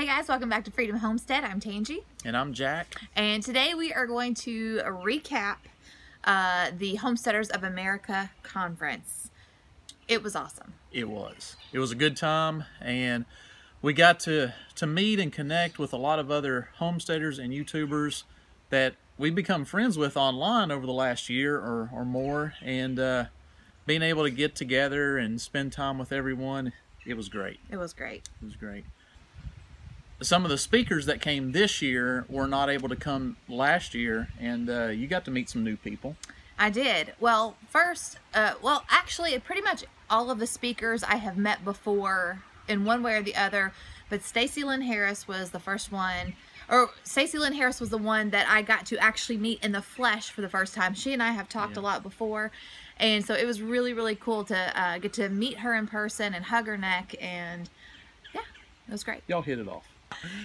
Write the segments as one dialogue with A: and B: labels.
A: Hey guys, welcome back to Freedom Homestead. I'm Tangie.
B: And I'm Jack.
A: And today we are going to recap the Homesteaders of America conference. It was awesome.
B: It was. It was a good time, and we got to meet and connect with a lot of other homesteaders and YouTubers that we've become friends with online over the last year or more, and being able to get together and spend time with everyone, it was great.
A: It was great.
B: It was great. Some of the speakers that came this year were not able to come last year, and you got to meet some new people.
A: I did. Well, first, actually, pretty much all of the speakers I have met before in one way or the other, but Stacey Lynn Harris was the first one, or Stacey Lynn Harris was the one that I got to actually meet in the flesh for the first time. She and I have talked a lot before, and so it was really, really cool to get to meet her in person and hug her neck, and yeah, it was great.
B: Y'all hit it off.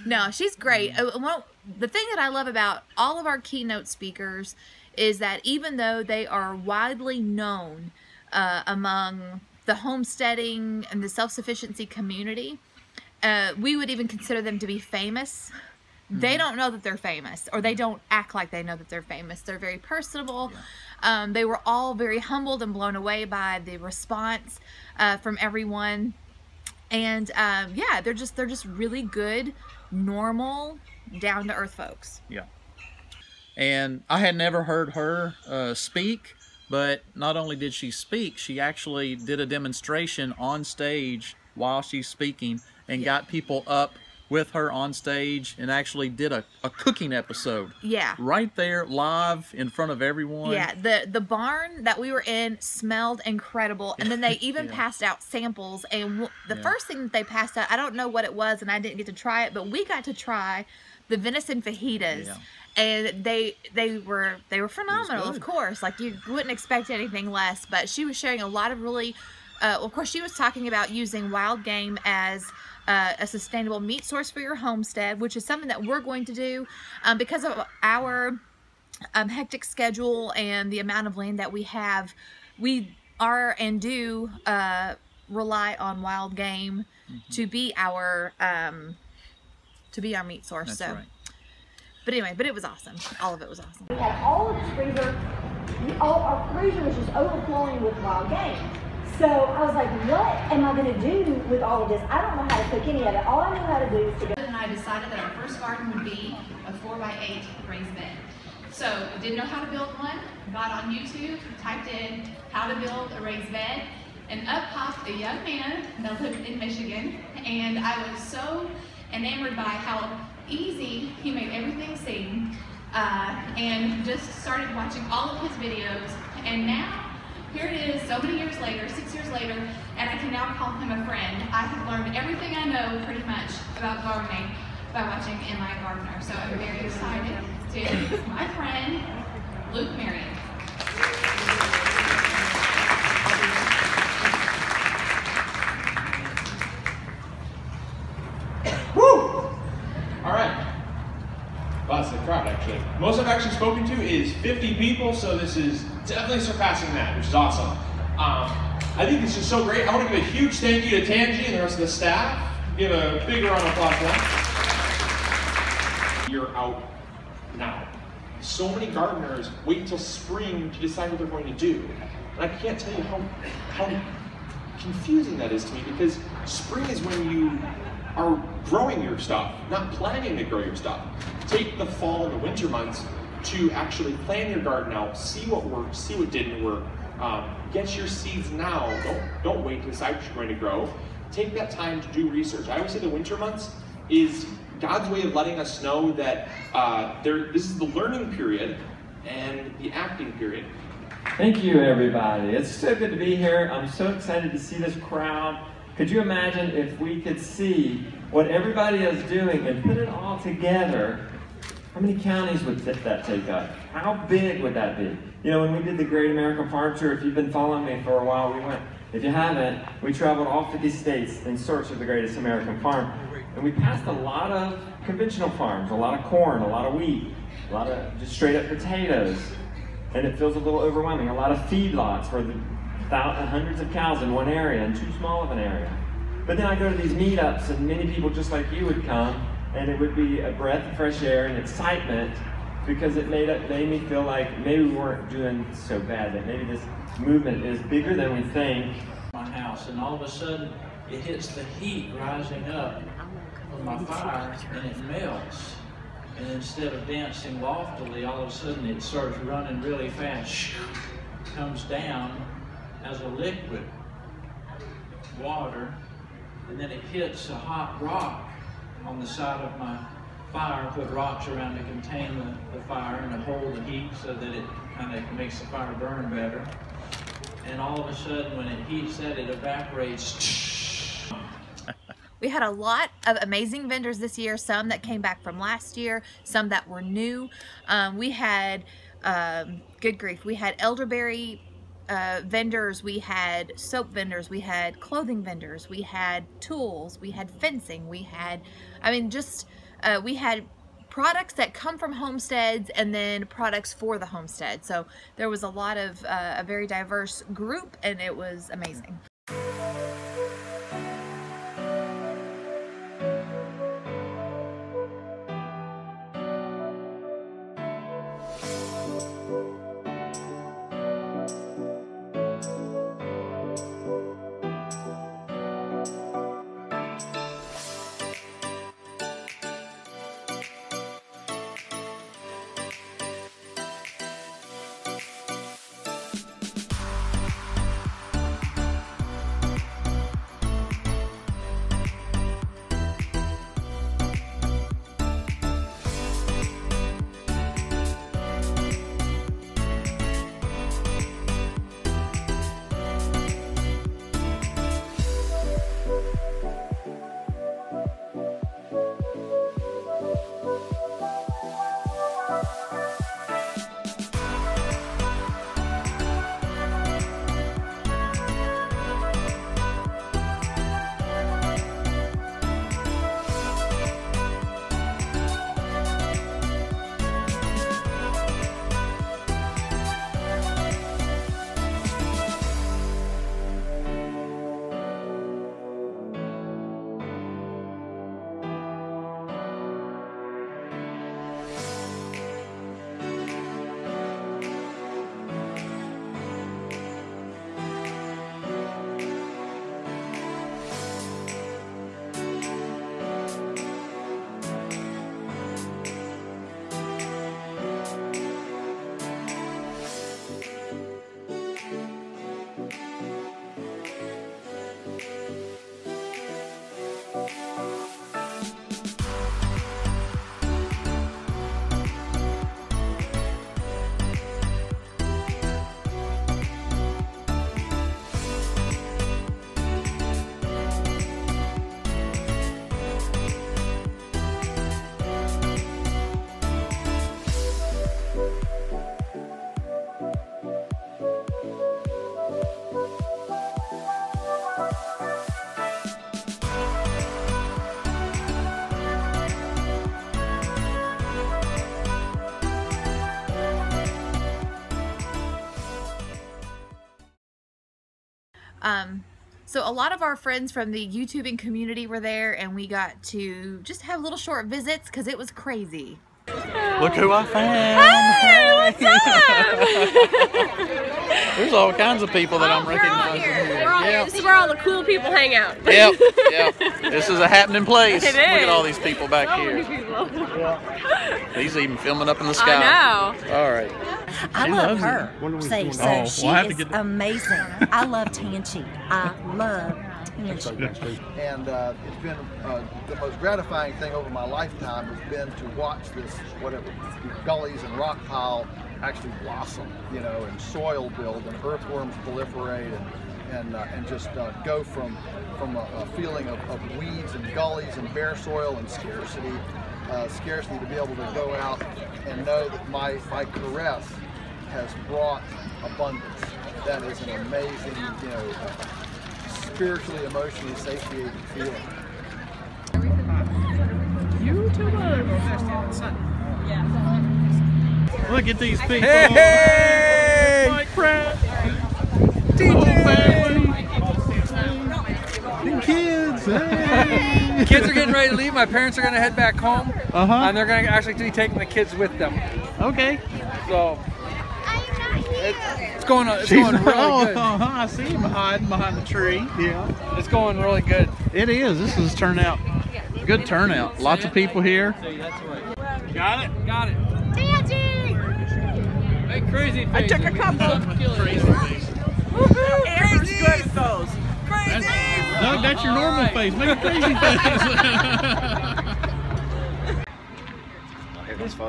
A: No, she's great. The thing that I love about all of our keynote speakers is that even though they are widely known among the homesteading and the self-sufficiency community, we would even consider them to be famous. They don't know that they're famous, or they don't act like they know that they're famous. They're very personable. They were all very humbled and blown away by the response from everyone. And yeah, they're just really good, normal, down-to-earth folks.
B: Yeah. And I had never heard her speak, but not only did she speak, she actually did a demonstration on stage while she's speaking and got people up with her on stage and actually did a cooking episode. Yeah. Right there, live, in front of everyone.
A: Yeah, the barn that we were in smelled incredible, and then they even passed out samples, and the first thing that they passed out, I don't know what it was, and I didn't get to try it, but we got to try the venison fajitas. And they were phenomenal, of course. Like, you wouldn't expect anything less, but she was sharing a lot of really, of course, she was talking about using wild game as a sustainable meat source for your homestead, which is something that we're going to do because of our hectic schedule and the amount of land that we have. We are and do rely on wild game to be our meat source.
B: That's right.
A: But anyway, but it was awesome. All of it was awesome.
C: We had all of this freezer, our freezer was just overflowing with wild game. So I was like, what am I going to do with all of this? I don't know how to cook any of it. All I know how to do is to go.
D: And I decided that our first garden would be a 4x8 raised bed. So didn't know how to build one, got on YouTube, typed in how to build a raised bed, and up popped a young man that lived in Michigan. And I was so enamored by how easy he made everything seem, and just started watching all of his videos. And now, here it is, so many years later, 6 years later, and I can now call him a friend. I have learned everything I know pretty much about gardening by watching In My Gardener. So I'm very excited to introduce my friend, Luke Marion.
E: That's the crowd, actually. Most I've actually spoken to is 50 people, so this is definitely surpassing that, which is awesome. I think this is so great. I want to give a huge thank you to Tangie and the rest of the staff. Give a big round of applause for them. You're out now. So many gardeners wait until spring to decide what they're going to do. And I can't tell you how confusing that is to me, because spring is when you are growing your stuff, not planning to grow your stuff. Take the fall and the winter months to actually plan your garden out, see what worked, see what didn't work. Get your seeds now. Don't wait to decide what you're going to grow. Take that time to do research. I always say the winter months is God's way of letting us know that this is the learning period and the acting period.
F: Thank you, everybody. It's so good to be here. I'm so excited to see this crowd. Could you imagine if we could see what everybody is doing and put it all together? How many counties would that take up? How big would that be? You know, when we did the Great American Farm Tour, if you've been following me for a while, if you haven't, we traveled all 50 states in search of the greatest American farm. And we passed a lot of conventional farms, a lot of corn, a lot of wheat, a lot of just straight up potatoes. And it feels a little overwhelming. A lot of feedlots where hundreds of cows in one area and too small of an area. But then I go to these meetups and many people just like you would come, and it would be a breath of fresh air and excitement, because it made me feel like maybe we weren't doing so bad, that maybe this movement is bigger than we think.
G: My house, and all of a sudden it hits the heat rising up from my fire and it melts. And instead of dancing loftily, all of a sudden it starts running really fast, comes down as a liquid water, and then it hits a hot rock on the side of my fire. Put rocks around to contain the fire and to hold the heat so that it kind of makes the fire burn better. And all of a sudden when it heats that, it evaporates.
A: We had a lot of amazing vendors this year, some that came back from last year, some that were new. We had, good grief, we had elderberry vendors, we had soap vendors, we had clothing vendors, we had tools, we had fencing, we had, I mean, just, we had products that come from homesteads and then products for the homestead. So there was a lot of, a very diverse group, and it was amazing. So a lot of our friends from the YouTubing community were there, and we got to just have little short visits because it was crazy.
B: Look who I found!
H: Hey, what's up?
B: There's all kinds of people that I'm recognizing here.
H: This is where all the cool people hang out.
B: Yep. This is a happening place.
H: It is.
B: Look at all these people back here. He's even filming up in the sky.
H: I know.
B: All right.
I: I love her. See, so she is amazing. I love Tanchi. I love Tanchi.
J: And it's been the most gratifying thing over my lifetime has been to watch this, whatever, gullies and rock pile actually blossom, you know, and soil build and earthworms proliferate and just go from a feeling of weeds and gullies and bare soil and scarcity to be able to go out and know that my caress has brought abundance. That is an amazing, you know, spiritually, emotionally satiating feeling.
B: Look at these people.
K: Hey!
B: Mike Pratt.
K: DJ!
B: The kids.
L: kids are getting ready to leave. My parents are going to head back home. And they're going to actually be taking the kids with them.
B: Okay.
L: So it's going really good.
B: I see him hiding behind the tree. Yeah.
L: It's going really good.
B: It is. This has turned out good turnout. Lots of people here.
L: Got it? Got it.
H: Daddy!
L: Hey, crazy face.
M: I took a couple.
B: Crazy face.
M: Eric's good at those. Crazy!
B: Doug, that's your normal face. Make a crazy face.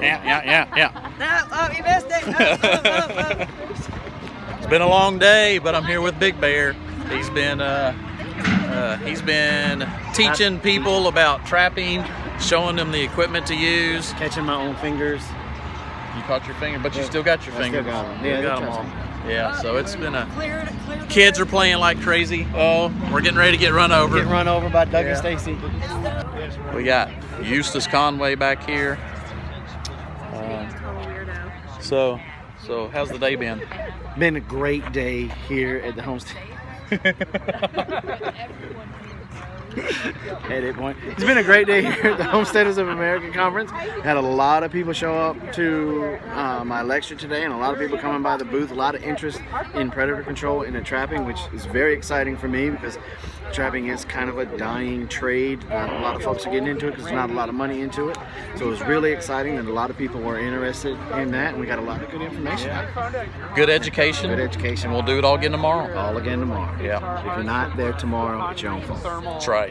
B: Yeah.
M: Oh, you missed it.
B: It's been a long day, but I'm here with Big Bear. He's been teaching people about trapping, showing them the equipment to use.
N: Catching my own fingers.
B: You caught your finger, but you still got your finger.
N: Still got them.
B: Yeah, got them all. Yeah, so it's been a. Kids are playing like crazy. Oh, we're getting ready to get run over.
N: Getting run over by Doug and Stacy.
B: We got Eustace Conway back here. So how's the day been?
N: Been a great day here at the homestead. It's been a great day here at the Homesteaders of America conference. Had a lot of people show up to my lecture today, and a lot of people coming by the booth. A lot of interest in predator control and in trapping, which is very exciting for me because trapping is kind of a dying trade. A lot of folks are getting into it because there's not a lot of money into it. So it was really exciting that a lot of people were interested in that, and we got a lot of good information.
B: Good education.
N: Good education.
B: We'll do it all again tomorrow.
N: All again tomorrow.
B: Yeah.
N: If you're not there tomorrow, it's your own fault.
B: That's right.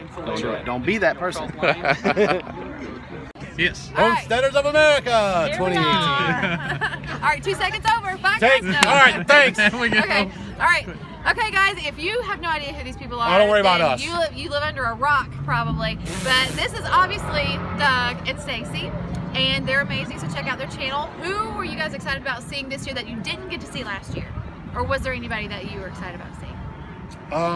N: Don't be that person.
B: Yes.
K: Homesteaders of America 2018.
A: All right, 2 seconds over. Bye,
K: Thanks.
A: guys.
K: All right, thanks.
A: Okay. All right. Okay, guys, if you have no idea who these people are,
K: don't worry about us.
A: You live under a rock, probably. But this is obviously Doug and Stacy, and they're amazing, so check out their channel. Who were you guys excited about seeing this year that you didn't get to see last year? Or was there anybody that you were excited about seeing?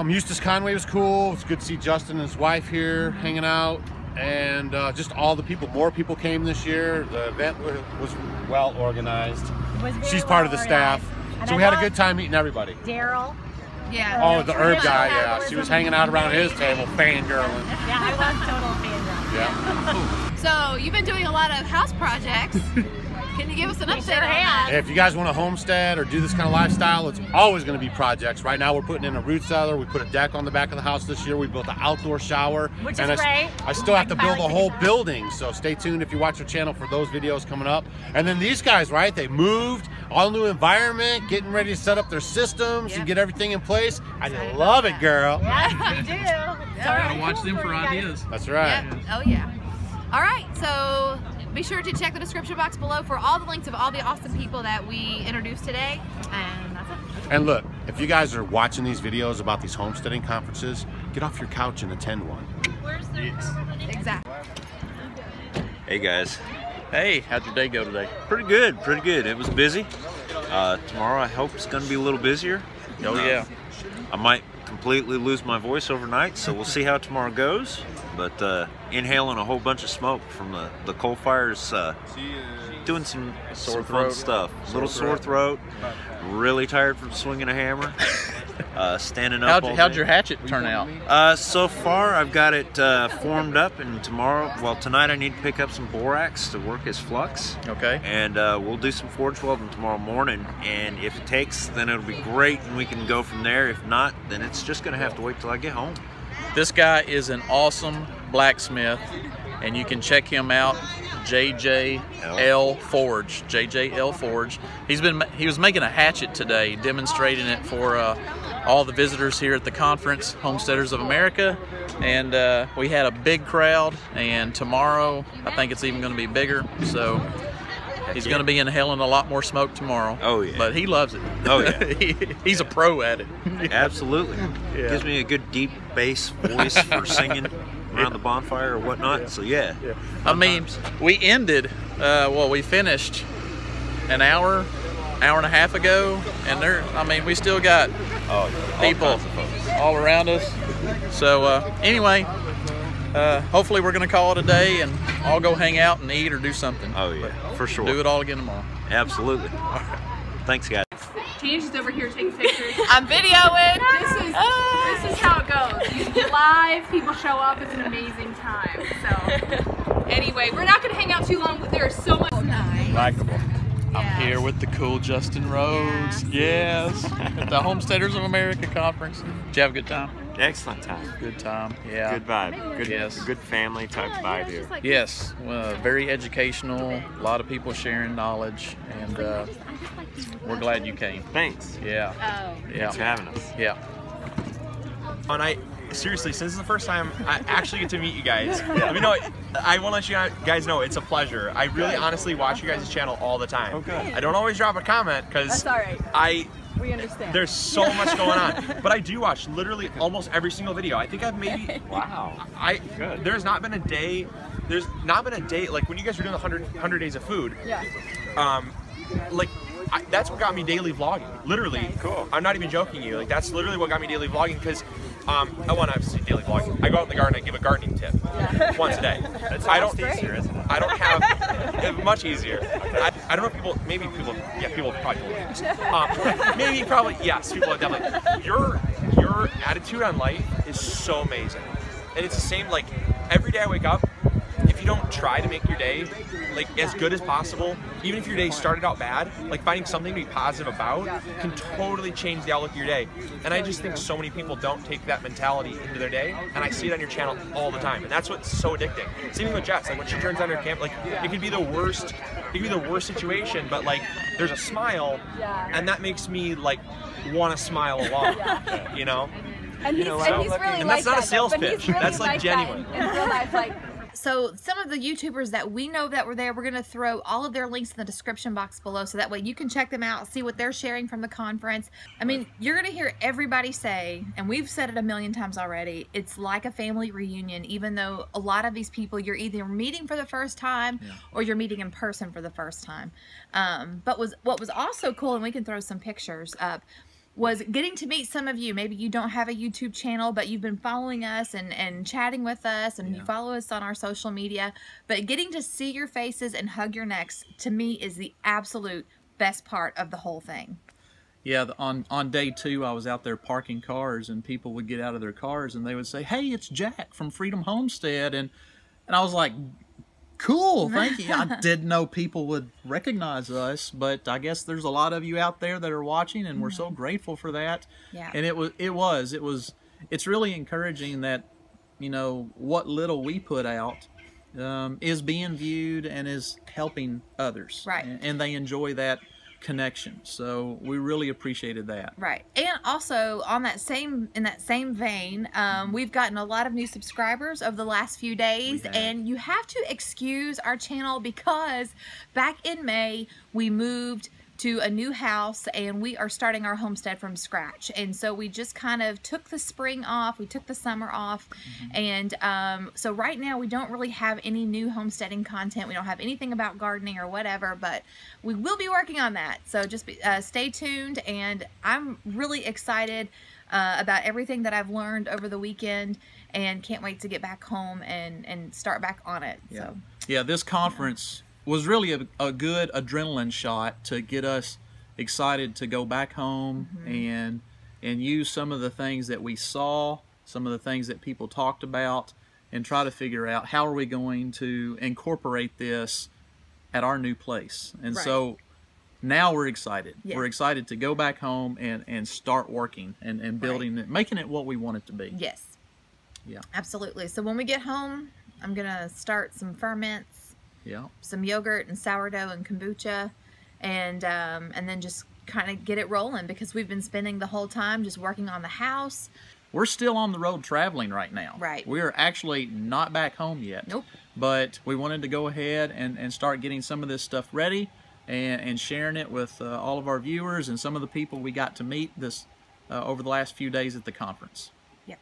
K: Eustace Conway was cool. It's good to see Justin and his wife here hanging out, and just all the people. More people came this year. The event was well organized. She's part of the staff, so we had a good time meeting everybody.
I: Daryl.
A: Yeah.
K: Oh, the herb guy. Yeah, she was hanging out around his table, fangirling.
I: Yeah, I was total fangirl.
K: Yeah.
A: So you've been doing a lot of house projects. Can you give us an update on that?
K: If you guys want to homestead or do this kind of lifestyle, it's always going to be projects. Right now we're putting in a root cellar. We put a deck on the back of the house this year. We built an outdoor shower.
I: Which is great.
K: I still have to build a whole building, so stay tuned if you watch our channel for those videos coming up. And then these guys, right, they moved, all new environment, getting ready to set up their systems and get everything in place. I love it, girl.
I: Yes, we do.
B: Gotta watch them for ideas.
K: That's right.
A: Yep. Oh, yeah. All right, so be sure to check the description box below for all the links of all the awesome people that we introduced today. And that's it.
K: And look, if you guys are watching these videos about these homesteading conferences, get off your couch and attend one.
A: Where's the Exactly.
O: Hey guys.
B: Hey, how'd your day go today?
O: Pretty good, pretty good. It was busy. Tomorrow I hope it's going to be a little busier.
B: Oh yeah.
O: I might completely lose my voice overnight, so we'll see how tomorrow goes. But inhaling a whole bunch of smoke from the coal fires, doing some fun stuff. Little sore throat, really tired from swinging a hammer, standing up all day.
B: How'd your hatchet turn out?
O: So far I've got it formed up, and tonight I need to pick up some borax to work as flux.
B: Okay.
O: And we'll do some forge welding tomorrow morning, and if it takes, then it'll be great and we can go from there. If not, then it's just gonna have to wait till I get home.
B: This guy is an awesome blacksmith, and you can check him out, JJL Forge. JJL Forge. He was making a hatchet today, demonstrating it for all the visitors here at the conference, Homesteaders of America, and we had a big crowd. And tomorrow, I think it's even going to be bigger. So he's going to be inhaling a lot more smoke tomorrow.
O: Oh yeah.
B: But he loves it.
O: Oh yeah.
B: He's a pro at it.
O: Absolutely.
B: Yeah.
O: Gives me a good deep bass voice for singing around the bonfire or whatnot. So yeah.
B: I mean, we ended, we finished an hour and a half ago, and we still got people all around us. So anyway, hopefully we're going to call it a day and all go hang out and eat or do something.
O: Oh yeah, for sure.
B: Do it all again tomorrow.
O: Absolutely. Thanks, guys.
D: Tangi's over here taking pictures.
A: I'm videoing.
D: This is how it goes. You live, people show up. It's an amazing time. So anyway, we're not going to hang out too long. There is so much.
B: Likeable. I'm here with the cool Justin Rhodes. Yes. At the Homesteaders of America conference. Did you have a good time?
F: Excellent time.
B: Good time. Yeah.
F: Good vibe. Good.
B: Yes.
F: Good family type vibe here.
B: Yes. Very educational. A lot of people sharing knowledge, and we're glad you came.
F: Thanks.
B: Yeah.
F: Thanks for having us.
B: Yeah.
P: And seriously, since it's the first time I actually get to meet you guys, I mean, no, I want to let you guys know it's a pleasure. I really honestly watch you guys' channel all the time.
F: Okay.
P: I don't always drop a comment because
Q: we understand.
P: There's so much going on, but I do watch literally almost every single video. I think I've maybe
F: Good.
P: There's not been a day. There's not been a day like when you guys were doing the 100 days of food.
Q: Yeah.
P: Like. That's what got me daily vlogging. Literally,
F: cool.
P: I'm not even joking you. Like that's literally what got me daily vlogging because I want to say daily vlogging. I go out in the garden, I give a gardening tip once a day.
F: That's almost easier, isn't it?
P: I don't have much easier. I don't know if people, maybe people, yeah, people probably believe this. Maybe probably yes, people definitely. Your attitude on life is so amazing, and it's the same. Like every day I wake up. If you don't try to make your day like as good as possible, even if your day started out bad, like finding something to be positive about can totally change the outlook of your day. And I just think so many people don't take that mentality into their day, and I see it on your channel all the time, and that's what's so addicting. Same thing with Jess, like when she turns on her camp, like it could be the worst situation, but like there's a smile, and that makes me like want to smile along, you know?
Q: And he's, and he's really
P: and
Q: like
P: that's not
Q: that,
P: a sales
Q: really
P: pitch. That's like genuine.
Q: In real life, like.
A: So some of the YouTubers that we know that were there, we're going to throw all of their links in the description box below so that way you can check them out, see what they're sharing from the conference. I mean, you're going to hear everybody say, and we've said it a million times already, it's like a family reunion, even though a lot of these people you're either meeting for the first time or you're meeting in person for the first time. But what was also cool, and we can throw some pictures up, was getting to meet some of you. Maybe you don't have a YouTube channel, but you've been following us and chatting with us, and you follow us on our social media. But getting to see your faces and hug your necks, to me, is the absolute best part of the whole thing.
B: Yeah, on day 2, I was out there parking cars, and people would get out of their cars, and they would say, "Hey, it's Jack from Freedom Homestead," and I was like, cool, thank you. I didn't know people would recognize us, but I guess there's a lot of you out there that are watching, and we're so grateful for that.
A: Yeah.
B: And it's really encouraging that, you know, what little we put out is being viewed and is helping others.
A: Right.
B: And they enjoy that connection, so we really appreciated that.
A: Right. And also in that same vein, we've gotten a lot of new subscribers over the last few days, and you have to excuse our channel because back in May we moved to a new house and we are starting our homestead from scratch, and so we just kind of took the spring off, we took the summer off, and so right now we don't really have any new homesteading content. We don't have anything about gardening or whatever, but we will be working on that, so just stay tuned. And I'm really excited about everything that I've learned over the weekend, and can't wait to get back home and start back on it. So
B: this conference was really a good adrenaline shot to get us excited to go back home and use some of the things that we saw, some of the things that people talked about, and try to figure out how are we going to incorporate this at our new place. And so now we're excited. We're excited to go back home and start working and building it, making it what we want it to be.
A: Yes.
B: Yeah.
A: Absolutely. So when we get home, I'm going to start some ferments, some yogurt and sourdough and kombucha, and then just kind of get it rolling, because we've been spending the whole time just working on the house.
B: We're still on the road traveling right now.
A: Right.
B: We are actually not back home yet.
A: Nope.
B: But we wanted to go ahead and start getting some of this stuff ready and sharing it with all of our viewers and some of the people we got to meet this over the last few days at the conference.
A: Yep.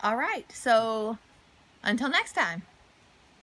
A: All right. So until next time.